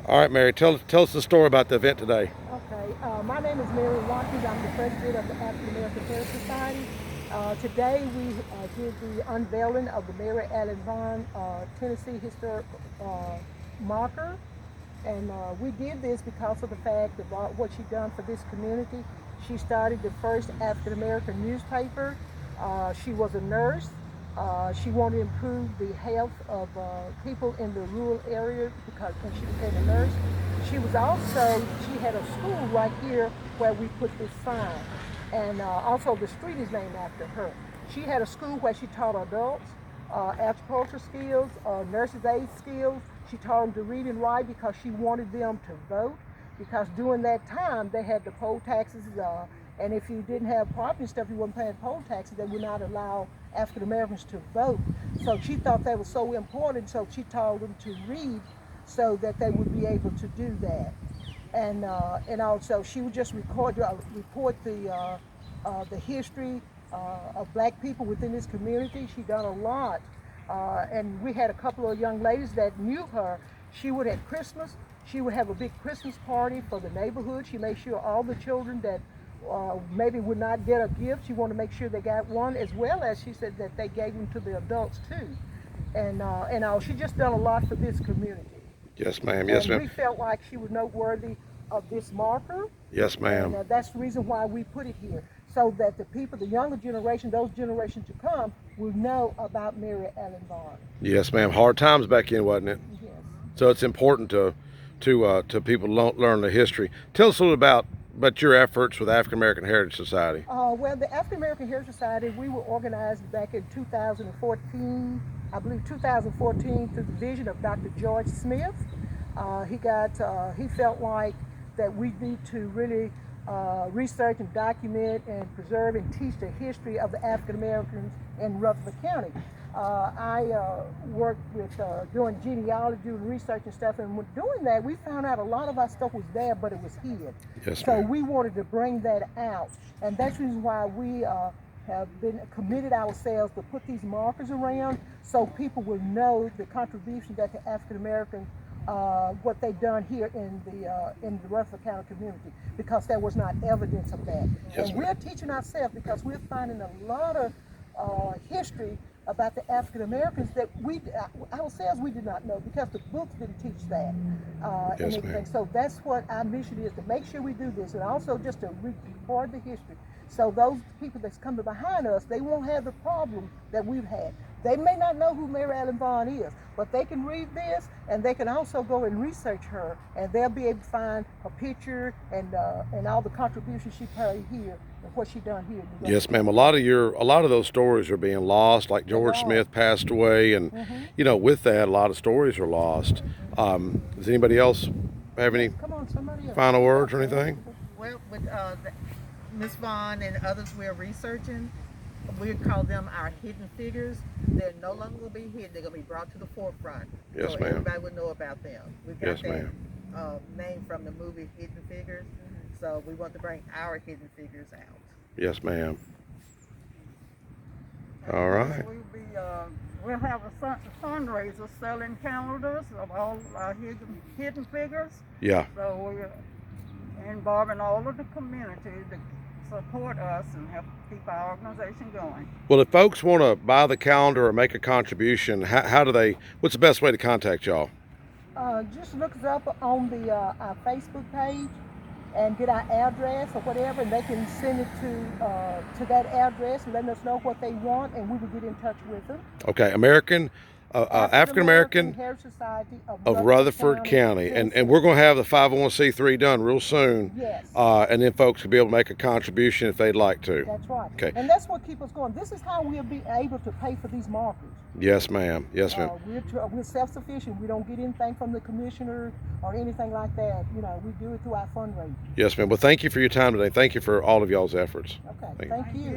All right, Mary, tell us the story about the event today. Okay, my name is Mary Watkins. I'm the president of the African American Heritage Society. Today we did the unveiling of the Mary Ellen Vaughn Tennessee Historic marker. And we did this because of the fact of what she done for this community. She started the first African American newspaper. She was a nurse. She wanted to improve the health of people in the rural area because when she became a nurse. She had a school right here where we put this sign. And also the street is named after her. She had a school where she taught adults agriculture skills, nurses' aid skills. She taught them to read and write because she wanted them to vote. Because during that time they had the poll taxes, and if you didn't have property and stuff, you weren't paying poll taxes. They would not allow African Americans to vote. So she thought that was so important. So she taught them to read so that they would be able to do that. And also she would just report the history of black people within this community. She done a lot. And we had a couple of young ladies that knew her. She would at Christmas, she would have a big Christmas party for the neighborhood. She made sure all the children that maybe would not get a gift, she wanted to make sure they got one, as well as she said that they gave them to the adults too. And she just done a lot for this community. Yes, ma'am. Yes, ma'am. We felt like she was noteworthy of this marker. Yes, ma'am. And that's the reason why we put it here, so that the people, the younger generation, those generations to come, will know about Mary Ellen Vaughn. Yes, ma'am. Hard times back in, wasn't it? Yes. So it's important to people learn the history. Tell us a little about your efforts with African American Heritage Society. Well, the African American Heritage Society, we were organized back in 2014, I believe 2014, through the vision of Dr. George Smith. He felt like that we need to really research and document and preserve and teach the history of the African Americans in Rutherford County. I worked with doing genealogy, doing research and stuff, and with doing that, we found out a lot of our stuff was there, but it was hid. Yes, so ma'am. we wanted to bring that out, and that's the reason why we have been committed ourselves to put these markers around, so people will know the contribution that the African Americans, what they've done here in the Rutherford County community, because there was not evidence of that. Yes, and we're teaching ourselves, because we're finding a lot of history about the African Americans that we ourselves we did not know, because the books didn't teach that. Yes, and ma'am. So that's what our mission is, to make sure we do this, and also just to record the history. So those people that's coming behind us, they won't have the problem that we've had. They may not know who Mary Ellen Vaughn is, but they can read this, and they can also go and research her, and they'll be able to find a picture and all the contributions she paid here and what she done here. Yes, ma'am. A lot of those stories are being lost. Like George Smith passed away, and with that, a lot of stories are lost. Does anybody else have any final words or anything? Well, with Miss Vaughn and others we're researching, we call them our hidden figures. They're no longer going to be hidden. They're going to be brought to the forefront. Yes, so ma'am. Everybody will know about them. We've got Yes, that ma'am. name from the movie Hidden Figures. So we want to bring our hidden figures out. Yes, ma'am. All right. We'll have a fundraiser selling calendars of all our hidden figures. Yeah. So we're involving all of the community to support us and help keep our organization going. Well, if folks want to buy the calendar or make a contribution, how do they? What's the best way to contact y'all? Just look us up on our Facebook page and get our address or whatever, and they can send it to that address and let us know what they want, and we will get in touch with them. Okay, African American Heritage Society of Rutherford County. And we're going to have the 501c3 done real soon. Yes. And then folks will be able to make a contribution if they'd like to. That's right. Okay. And that's what keeps us going. This is how we'll be able to pay for these markers. Yes, ma'am. Yes, ma'am. We're self-sufficient. We don't get anything from the commissioner or anything like that. We do it through our fundraising. Yes, ma'am. Well, thank you for your time today. Thank you for all of y'all's efforts. Okay. Thank you.